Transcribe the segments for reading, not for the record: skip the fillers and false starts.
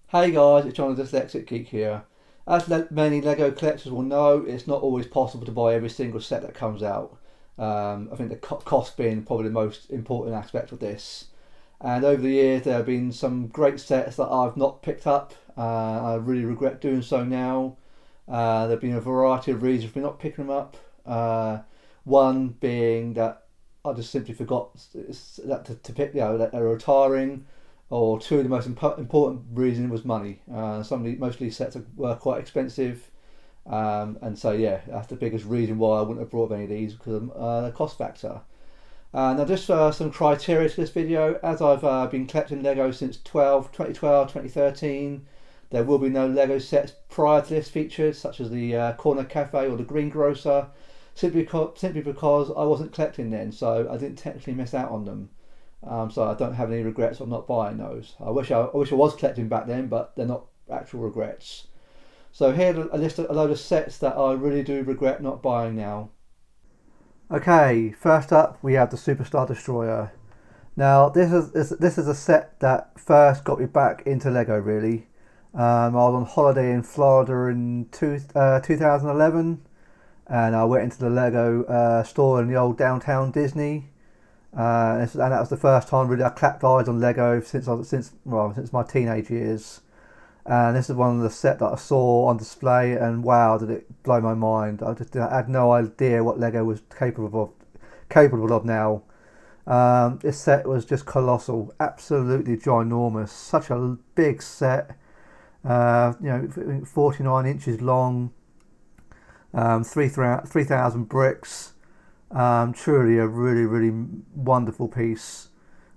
Hey guys, it's John the Dyslexic Geek here. As many LEGO collectors will know, it's not always possible to buy every single set that comes out. I think the cost being probably the most important aspect of this. And over the years, there have been some great sets that I've not picked up. I really regret doing so now. There have been a variety of reasons for not picking them up. One being that I just simply forgot that to pick, that they're retiring, or two of the most important reason was money. Most of these sets were quite expensive, and so yeah, that's the biggest reason why I wouldn't have brought any of these because of the cost factor. Now just some criteria to this video, as I've been collecting Lego since 2012, 2013, there will be no Lego sets prior to this featured, such as the Corner Cafe or the Greengrocer, simply because I wasn't collecting then, so I didn't technically miss out on them. So I don't have any regrets of not buying those. I wish I was collecting back then, but they're not actual regrets. So here a list of a load of sets that I really do regret not buying now. Okay, first up we have the Superstar Destroyer. Now this is a set that first got me back into Lego really. I was on holiday in Florida in 2011, and I went into the Lego store in the old downtown Disney. And that was the first time really I clapped eyes on Lego since my teenage years. And this is one of the set that I saw on display, and wow, did it blow my mind! I had no idea what Lego was capable of now. This set was just colossal, absolutely ginormous, such a big set. 49 inches long, 3,000 bricks. Truly a really wonderful piece.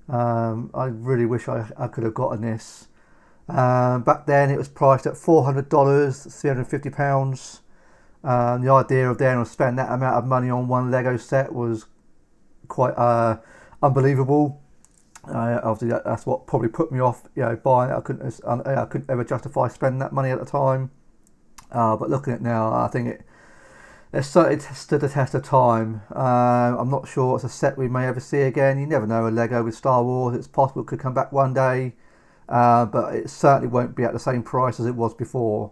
I really wish I could have gotten this. Back then it was priced at $400, £350. The idea of then spending that amount of money on one Lego set was quite unbelievable. Obviously that's what probably put me off, buying it. I couldn't ever justify spending that money at the time. But looking at it now, I think it stood the test of time. I'm not sure it's a set we may ever see again. You never know with Lego with Star Wars. It's possible it could come back one day, but it certainly won't be at the same price as it was before.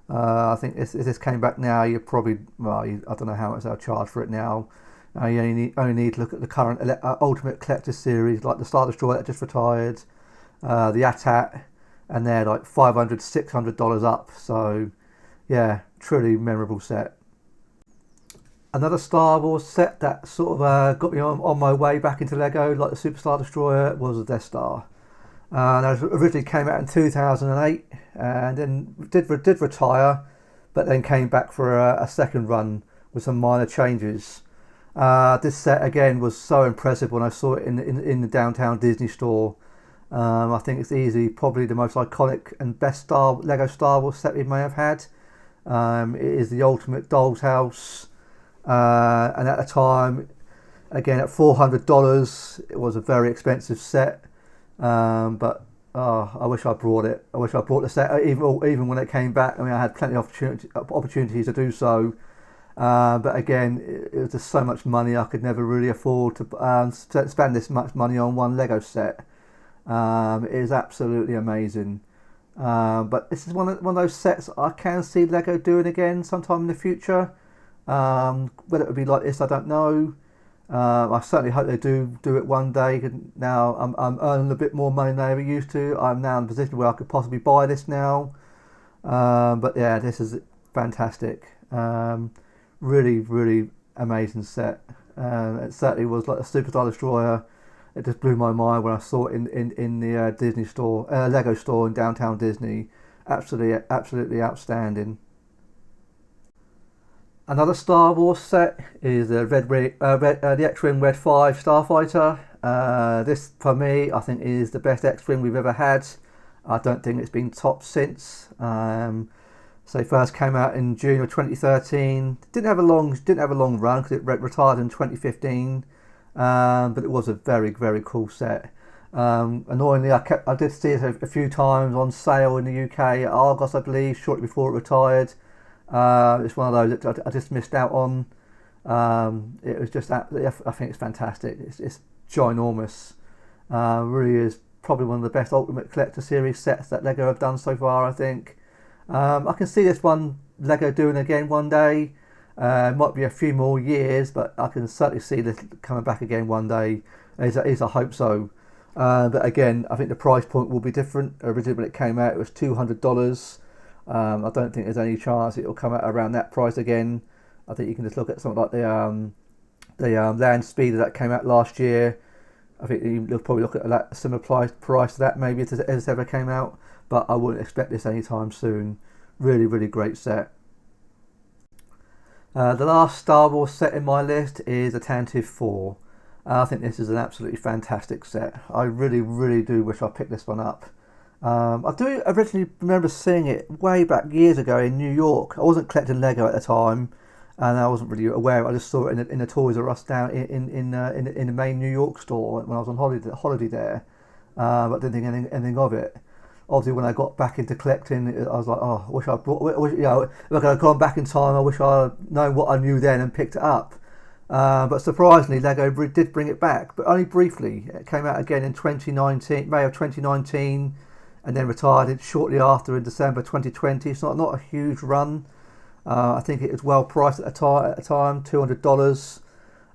I think if this came back now, you'd probably, I don't know how much they'll charge for it now. You only need to look at the current Ultimate Collector series, like the Star Destroyer that just retired, the AT-AT, and they're like $500, $600 up. So yeah, truly memorable set. Another Star Wars set that sort of got me on my way back into Lego, like the Superstar Destroyer, was the Death Star. That originally came out in 2008, and then did retire, but then came back for a second run with some minor changes. This set again was so impressive when I saw it in the downtown Disney store. I think it's easily probably the most iconic and best Lego Star Wars set we may have had. It is the ultimate doll's house. And at the time, again at $400, it was a very expensive set. But I wish I brought it. I wish I brought the set even when it came back. I mean, I had plenty of opportunities to do so. But again, it was just so much money. I could never really afford to spend this much money on one Lego set. It is absolutely amazing. But this is one of those sets I can see Lego doing again sometime in the future. Whether it would be like this, I don't know. I certainly hope they do it one day. Now I'm earning a bit more money than I ever used to. I'm now in a position where I could possibly buy this now. But yeah, this is fantastic. Really amazing set. It certainly was like a Superstar Destroyer. It just blew my mind when I saw it in the Disney store, Lego store in downtown Disney. Absolutely outstanding. Another Star Wars set is the the X-Wing Red 5 Starfighter. This, for me, I think is the best X-Wing we've ever had. I don't think it's been topped since. So it first came out in June of 2013. Didn't have a long run because it retired in 2015. But it was a very cool set. Annoyingly, I did see it a few times on sale in the UK at Argos, I believe, shortly before it retired. It's one of those that I just missed out on. It was just, I think it's fantastic. It's ginormous. Really is probably one of the best Ultimate Collector Series sets that Lego have done so far, I think. I can see this one Lego doing again one day. It might be a few more years, but I can certainly see this coming back again one day. At least I hope so. But again, I think the price point will be different. Originally when it came out, it was $200. I don't think there's any chance it will come out around that price again. I think you can just look at something like the Land Speeder that came out last year. I think you'll probably look at a similar price to that maybe if it ever came out. But I wouldn't expect this anytime soon. Really, really great set. The last Star Wars set in my list is the Tantive IV. I think this is an absolutely fantastic set. I really, really do wish I picked this one up. I do originally remember seeing it way back years ago in New York. I wasn't collecting Lego at the time, and I wasn't really aware. I just saw it in the Toys R Us down in the main New York store when I was on holiday there, but didn't think anything of it. Obviously, when I got back into collecting, I was like, oh, I wish I brought. If I could have gone back in time, I wish I had known what I knew then and picked it up. But surprisingly, Lego did bring it back, but only briefly. It came out again in 2019, May of 2019, and then retired it shortly after in December 2020. It's not a huge run. I think it was well priced at the time, $200.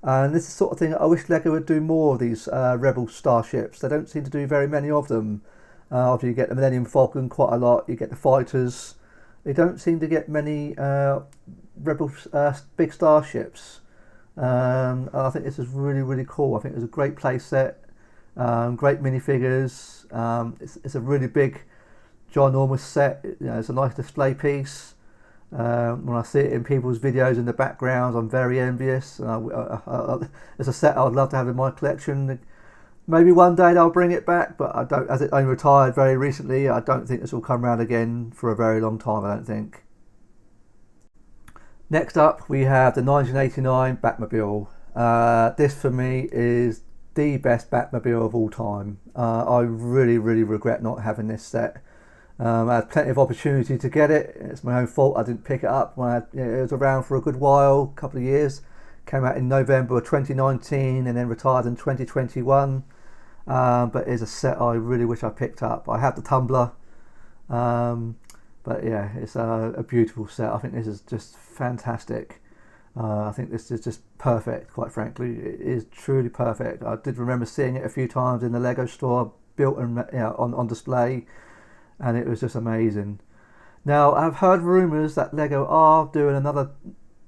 And this is the sort of thing I wish Lego would do more of these Rebel starships. They don't seem to do very many of them. Obviously, you get the Millennium Falcon quite a lot. You get the fighters. They don't seem to get many Rebel big starships. I think this is really, really cool. I think it's a great play set, great minifigures. It's a really big, ginormous set. It's a nice display piece. When I see it in people's videos in the backgrounds, I'm very envious. It's a set I would love to have in my collection. Maybe one day they'll bring it back, but I don't. As it only retired very recently, I don't think this will come around again for a very long time. I don't think. Next up, we have the 1989 Batmobile. This for me is the best Batmobile of all time. I really, really regret not having this set. I had plenty of opportunity to get it. It's my own fault I didn't pick it up when it was around for a good while, a couple of years. Came out in November of 2019 and then retired in 2021. But it's a set I really wish I picked up. I have the tumbler. But yeah, it's a beautiful set. I think this is just fantastic. I think this is just perfect, quite frankly. It is truly perfect. I did remember seeing it a few times in the Lego store, built and on display, and it was just amazing. Now, I've heard rumours that Lego are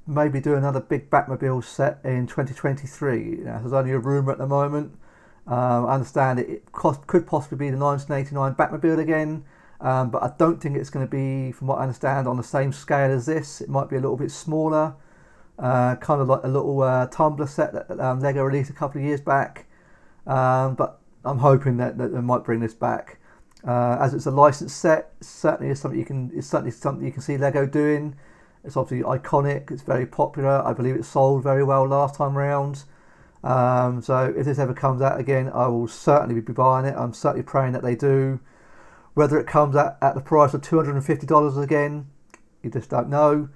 maybe doing another big Batmobile set in 2023. There's only a rumour at the moment. I understand it could possibly be the 1989 Batmobile again. But I don't think it's going to be, from what I understand, on the same scale as this. It might be a little bit smaller, kind of like a little tumbler set that Lego released a couple of years back. But I'm hoping that they might bring this back. As it's a licensed set, certainly is something you can see Lego doing. It's obviously iconic. It's very popular. I believe it sold very well last time round. So if this ever comes out again, I will certainly be buying it. I'm certainly praying that they do. Whether it comes at the price of $250 again, you just don't know.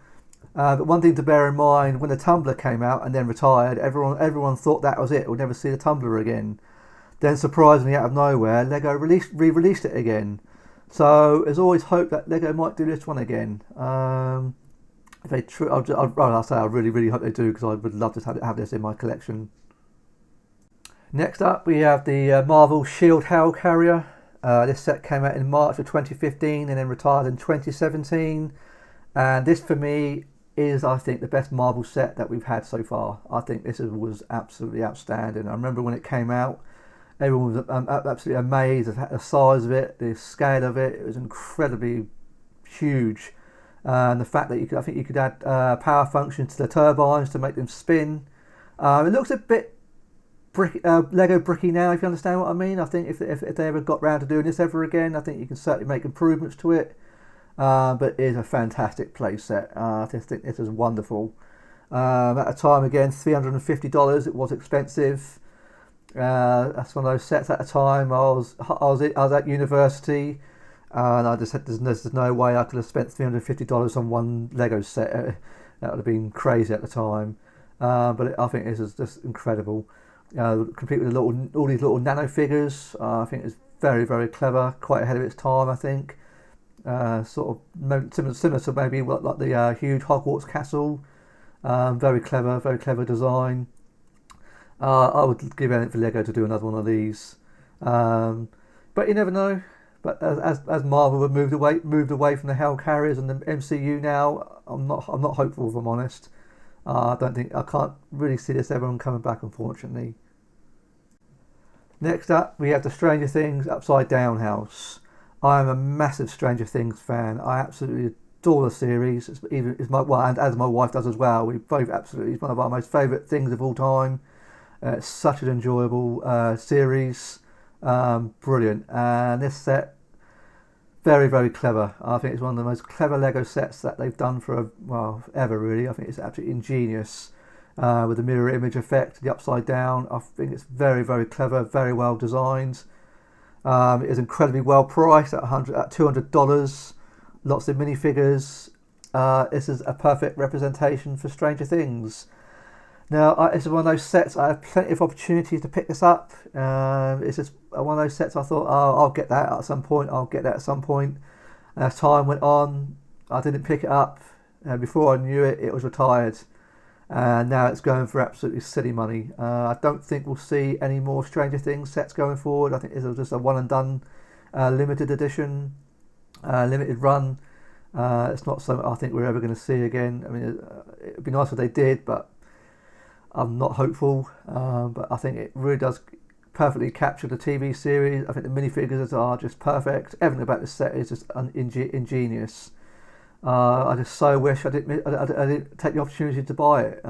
But one thing to bear in mind, when the tumbler came out and then retired, everyone thought that was it. We'll never see the tumbler again. Then surprisingly, out of nowhere, Lego re-released it again. So there's always hope that Lego might do this one again. If they I really, really hope they do, because I would love to have this in my collection. Next up, we have the Marvel Shield Helicarrier. This set came out in March of 2015 and then retired in 2017. And this for me is, I think, the best Marvel set that we've had so far. I think this was absolutely outstanding. I remember when it came out, everyone was absolutely amazed at the size of it, the scale of it. It was incredibly huge. And the fact that I think you could add power functions to the turbines to make them spin. It looks a bit Lego bricky now, if you understand what I mean. I think if they ever got round to doing this ever again, I think you can certainly make improvements to it. But it is a fantastic play set. I just think this is wonderful. At the time, again, $350. It was expensive. That's one of those sets at the time. I was at university, and I just said there's no way I could have spent $350 on one Lego set. That would have been crazy at the time. But I think this is just incredible. Complete with all these little nano figures. I think it's very, very clever, quite ahead of its time, I think. Sort of similar to maybe like the huge Hogwarts castle. Very clever design. I would give anything for Lego to do another one of these, but you never know. But as Marvel have moved away from the Helicarriers and the MCU now, I'm not hopeful, if I'm honest. I can't really see this ever coming back, unfortunately. Next up, we have the Stranger Things Upside Down house. I am a massive Stranger Things fan. I absolutely adore the series. And as my wife does as well. We both absolutely. It's one of our most favourite things of all time. It's such an enjoyable series. Brilliant. And this set, very, very clever. I think it's one of the most clever Lego sets that they've done ever really. I think it's absolutely ingenious. With the mirror image effect, the upside down. I think it's very, very clever, very well designed. It is incredibly well priced at $200. Lots of minifigures. This is a perfect representation for Stranger Things. Now, it's one of those sets, I have plenty of opportunities to pick this up. It's just one of those sets I thought, I'll get that at some point. As time went on, I didn't pick it up. Before I knew it, it was retired. And now it's going for absolutely silly money. I don't think we'll see any more Stranger Things sets going forward. I think this was just a one and done limited edition, limited run. It's not something I think we're ever going to see again. I mean, it would be nice if they did, but I'm not hopeful. But I think it really does perfectly capture the TV series. I think the minifigures are just perfect. Everything about this set is just ingenious. I just so wish I didn't take the opportunity to buy it.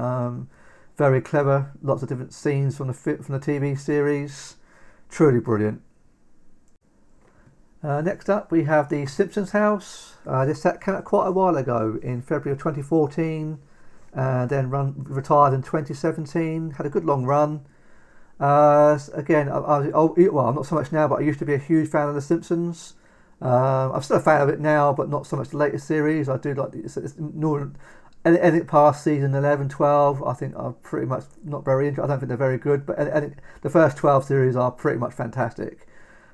Very clever, lots of different scenes from the TV series. Truly brilliant. Next up, we have the Simpsons house. This set came out quite a while ago, in February of 2014, then retired in 2017. Had a good long run. Again, I'm not so much now, but I used to be a huge fan of the Simpsons. I'm still a fan of it now, but not so much the latest series. I do like anything past season 11, 12. I think are pretty much not very interesting. I don't think they're very good, but the first 12 series are pretty much fantastic.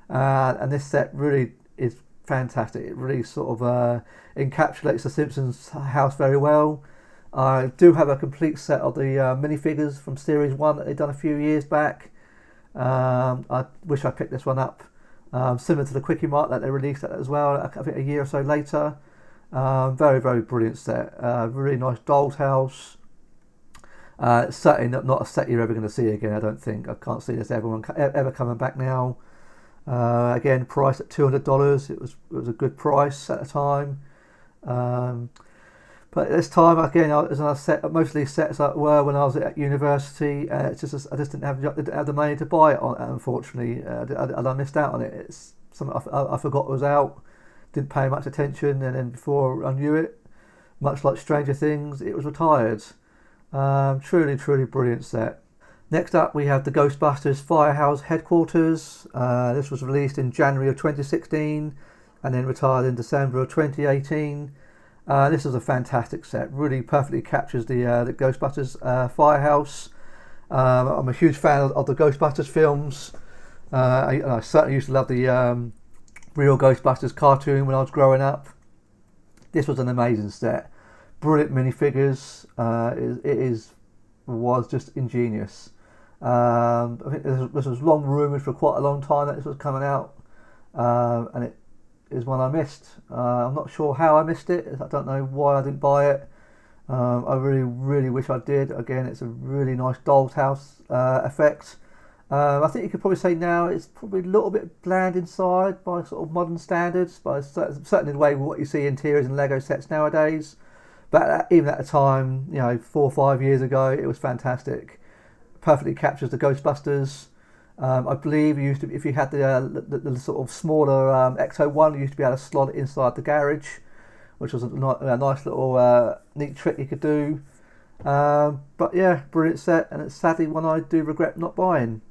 And this set really is fantastic. It really sort of encapsulates the Simpsons house very well. I do have a complete set of the minifigures from series 1 that they've done a few years back. I wish I picked this one up. Similar to the Quickie Mart that they released as well, I think a year or so later. Very, very brilliant set. Really nice doll's house. Certainly not a set you're ever going to see again, I don't think. I can't see this ever coming back now. Again, priced at $200. It was a good price at the time. But this time, again, mostly sets that were when I was at university. I just didn't have the money to buy it, unfortunately. I missed out on it. It's something I forgot was out. Didn't pay much attention, and then before I knew it, much like Stranger Things, it was retired. Truly, truly brilliant set. Next up, we have the Ghostbusters Firehouse Headquarters. This was released in January of 2016, and then retired in December of 2018. This is a fantastic set. Really perfectly captures the Ghostbusters firehouse. I'm a huge fan of the Ghostbusters films. I certainly used to love the real Ghostbusters cartoon when I was growing up. This was an amazing set. Brilliant minifigures. It was just ingenious. I think this was long rumoured for quite a long time that this was coming out, and it is one I missed. I'm not sure how I missed it. I don't know why I didn't buy it. I really, really wish I did. Again, it's a really nice doll's house effect. I think you could probably say now it's probably a little bit bland inside by sort of modern standards, by certainly the way what you see interiors in Lego sets nowadays. But even at the time, 4 or 5 years ago, it was fantastic. Perfectly captures the Ghostbusters. I believe if you had the sort of smaller Ecto-1, you used to be able to slot it inside the garage, which was a nice little neat trick you could do. But yeah, brilliant set, and it's sadly one I do regret not buying.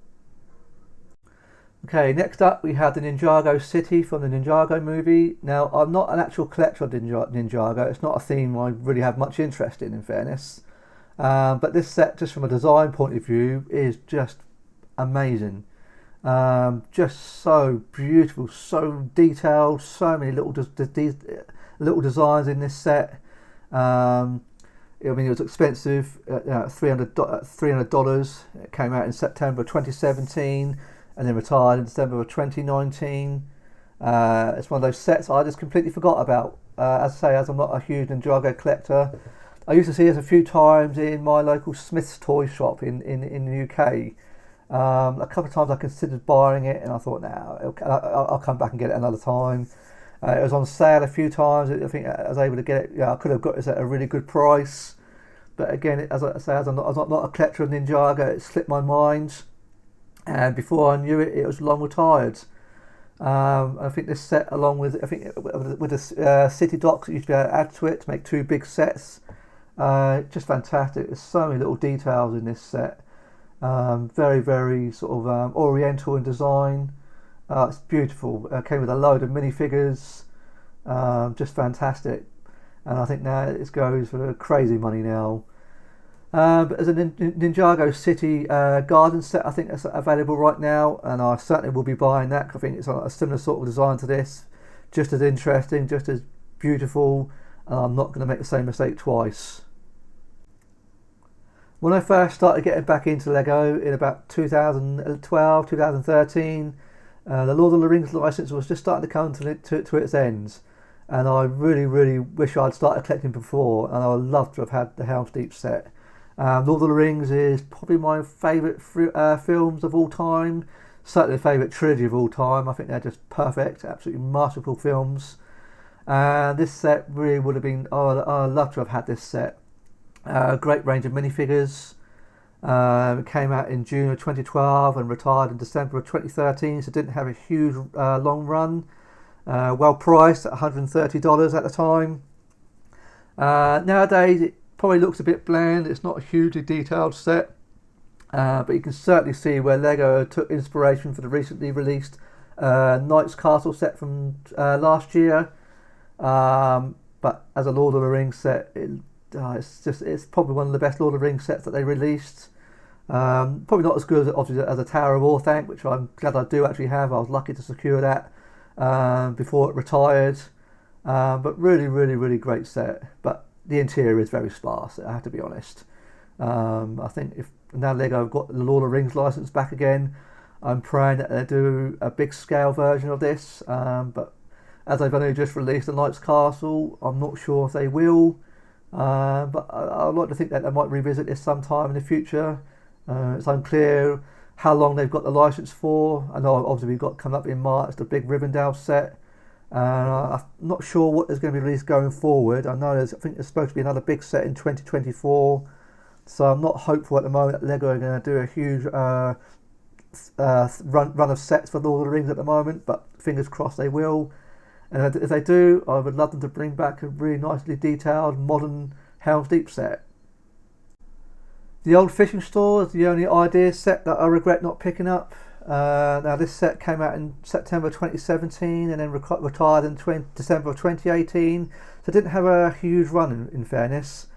Okay, next up we have the Ninjago City from the Ninjago movie. Now, I'm not an actual collector of Ninjago. It's not a theme I really have much interest in fairness. But this set, just from a design point of view, is just amazing. Just so beautiful, so detailed, so many little little designs in this set. I mean, it was expensive, $300. It came out in September 2017 and then retired in December of 2019. It's one of those sets I just completely forgot about. As I say, as I'm not a huge Ninjago collector, I used to see it a few times in my local Smith's toy shop in the UK. A couple of times I considered buying it, and I thought, I'll come back and get it another time. It was on sale a few times. I think I was able to get it. Yeah, I could have got it at a really good price, but again, as I say, as I'm not a collector of Ninjago, it slipped my mind, and before I knew it, it was long retired. I think this set, along with with the city docks that used to be able to add to it to make two big sets, just fantastic. There's so many little details in this set. Very, very sort of oriental in design. It's beautiful. Came with a load of minifigures. Just fantastic. And I think now it goes for crazy money now. But as a Ninjago City garden set, I think that's available right now, and I certainly will be buying that. I think it's a similar sort of design to this, just as interesting, just as beautiful, and I'm not going to make the same mistake twice. When I first started getting back into Lego in about 2012, 2013, the Lord of the Rings license was just starting to come to its ends, and I really, really wish I'd started collecting before, and I would love to have had the Helm's Deep set. Lord of the Rings is probably my favourite films of all time, certainly a favourite trilogy of all time. I think they're just perfect, absolutely masterful films. This set really would have been, I'd love to have had this set. Great range of minifigures. It came out in June of 2012 and retired in December of 2013, so it didn't have a huge long run. Well priced at $130 at the time. Nowadays it probably looks a bit bland. It's not a hugely detailed set, but you can certainly see where Lego took inspiration for the recently released Knight's Castle set from last year. But as a Lord of the Rings set, it's probably one of the best Lord of the Rings sets that they released. Probably not as good as a Tower of Orthanc, which I'm glad I do actually have. I was lucky to secure that before it retired. But really, really, really great set. But the interior is very sparse, I have to be honest. I think if now Lego have got the Lord of the Rings license back again, I'm praying that they do a big scale version of this. But as they've only just released the Knight's Castle, I'm not sure if they will. But I'd like to think that they might revisit this sometime in the future. It's unclear how long they've got the license for. I know obviously we've got coming up in March the big Rivendell set. I'm not sure what is going to be released going forward. I think there's supposed to be another big set in 2024. So I'm not hopeful at the moment that Lego are going to do a huge run of sets for Lord of the Rings at the moment. But fingers crossed they will. And if they do, I would love them to bring back a really nicely detailed modern Helm's Deep set. The Old Fishing Store is the only idea set that I regret not picking up. Now this set came out in September 2017 and then retired in December of 2018, so it didn't have a huge run in fairness.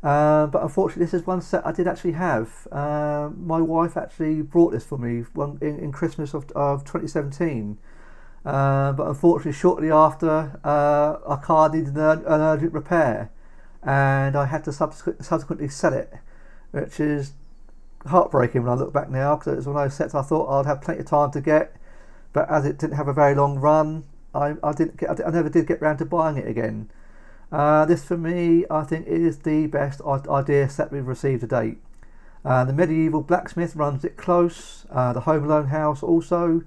But unfortunately this is one set I did actually have. My wife actually brought this for me in Christmas of 2017. But unfortunately shortly after our car needed an urgent repair and I had to subsequently sell it, which is heartbreaking when I look back now, because it was one of those sets I thought I'd have plenty of time to get, but as it didn't have a very long run, I never did get round to buying it again. This for me, I think, is the best idea set we've received to date. The medieval blacksmith runs it close, the Home Alone house also,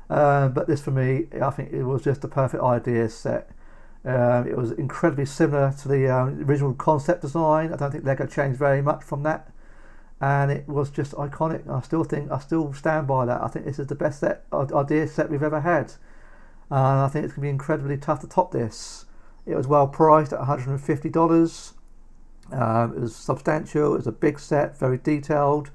but this for me, I think it was just the perfect idea set. It was incredibly similar to the original concept design. I don't think Lego changed very much from that. And it was just iconic. I still stand by that. I think this is the best idea set we've ever had. And I think it's going to be incredibly tough to top this. It was well priced at $150. It was substantial. It was a big set, very detailed.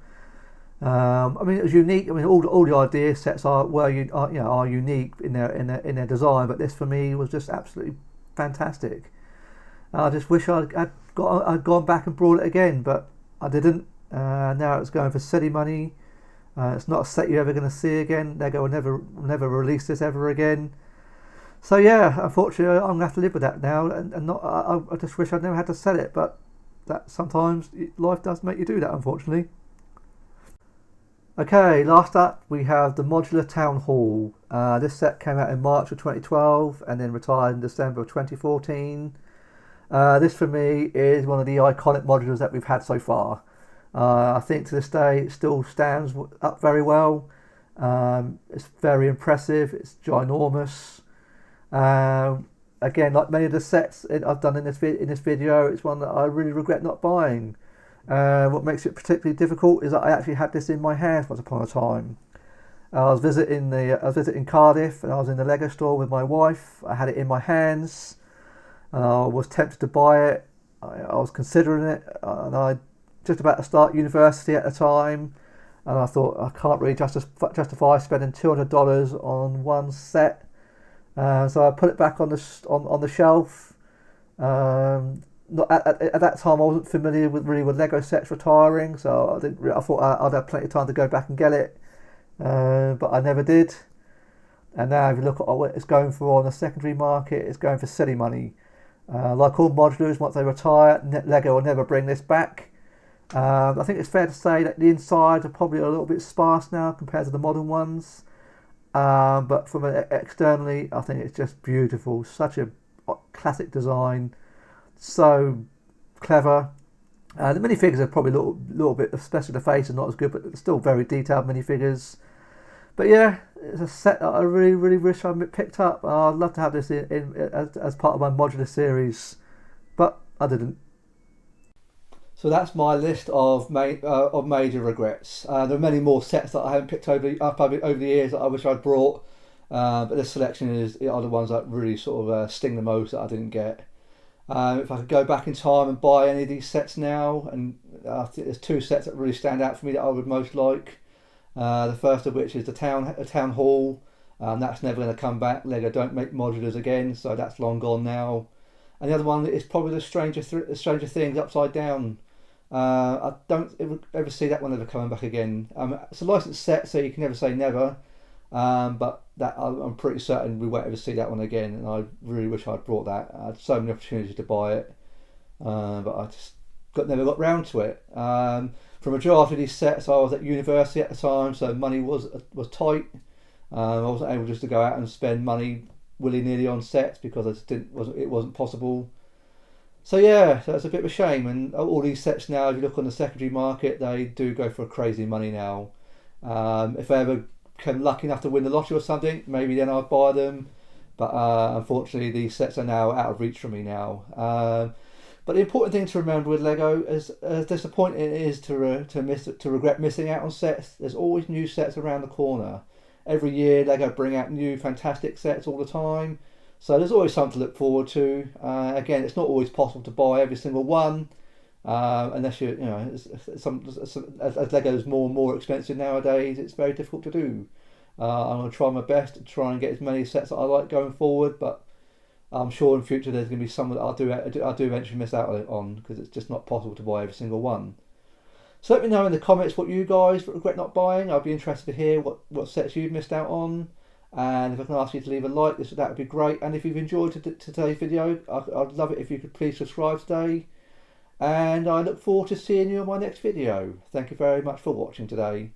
I mean, it was unique. I mean, all the idea sets are unique in their design, but this for me was just absolutely fantastic. I just wish I'd gone back and brought it again, but I didn't. Now it's going for silly money. It's not a set you're ever going to see again. Lego will never release this ever again. So yeah, unfortunately, I'm going to have to live with that now, and not. I just wish I'd never had to sell it, but that sometimes life does make you do that, unfortunately. Okay, last up we have the Modular Town Hall. This set came out in March of 2012 and then retired in December of 2014. This for me is one of the iconic modulars that we've had so far. I think to this day it still stands up very well. It's very impressive. It's ginormous. Again, like many of the sets I've done in this video, it's one that I really regret not buying. What makes it particularly difficult is that I actually had this in my hands once upon a time. I was visiting Cardiff, and I was in the Lego store with my wife. I had it in my hands. I was tempted to buy it. I was considering it, and I just about to start university at the time, and I thought I can't really justify spending $200 on one set. So I put it back on the shelf. Not at that time I wasn't familiar with Lego sets retiring, so I thought I'd have plenty of time to go back and get it, but I never did. And now if you look at what it's going for on the secondary market, it's going for silly money. Like all modulars, once they retire, Lego will never bring this back. I think it's fair to say that the insides are probably a little bit sparse now compared to the modern ones. But from externally, I think it's just beautiful. Such a classic design, so clever. The minifigures are probably a little bit, especially the face is not as good, but it's still very detailed minifigures. But yeah, it's a set that I really, really wish I picked up. I'd love to have this as part of my modular series, but I didn't. So that's my list of major regrets. There are many more sets that I haven't picked up over the years that I wish I'd brought, but this selection are the ones that really sort of sting the most that I didn't get. If I could go back in time and buy any of these sets now, and I think there's two sets that really stand out for me that I would most like. The first of which is the town hall. That's never going to come back. Lego don't make modulars again, so that's long gone now. And the other one is probably the Stranger Things upside down. I don't ever see that one ever coming back again. It's a licensed set, so you can never say never. But that I'm pretty certain we won't ever see that one again, and I really wish I'd brought that. I had so many opportunities to buy it, but I just never got round to it. For a majority of these sets, I was at university at the time, so money was tight. I wasn't able just to go out and spend money willy-nilly on sets because it wasn't possible. So yeah, so it's a bit of a shame. And all these sets now, if you look on the secondary market, they do go for crazy money now. If I ever become lucky enough to win the lottery or something, maybe then I'd buy them. But unfortunately, these sets are now out of reach for me now. But the important thing to remember with Lego is, as disappointing it is to regret missing out on sets, there's always new sets around the corner. Every year Lego bring out new fantastic sets all the time, so there's always something to look forward to. Again, it's not always possible to buy every single one, unless as Lego's more and more expensive nowadays, it's very difficult to do. I'm going to try my best to try and get as many sets that I like going forward, but I'm sure in future there's going to be some that I do eventually miss out on because it's just not possible to buy every single one. So let me know in the comments what you guys regret not buying. I'd be interested to hear what sets you've missed out on. And if I can ask you to leave a like, that would be great. And if you've enjoyed today's video, I'd love it if you could please subscribe today. And I look forward to seeing you in my next video. Thank you very much for watching today.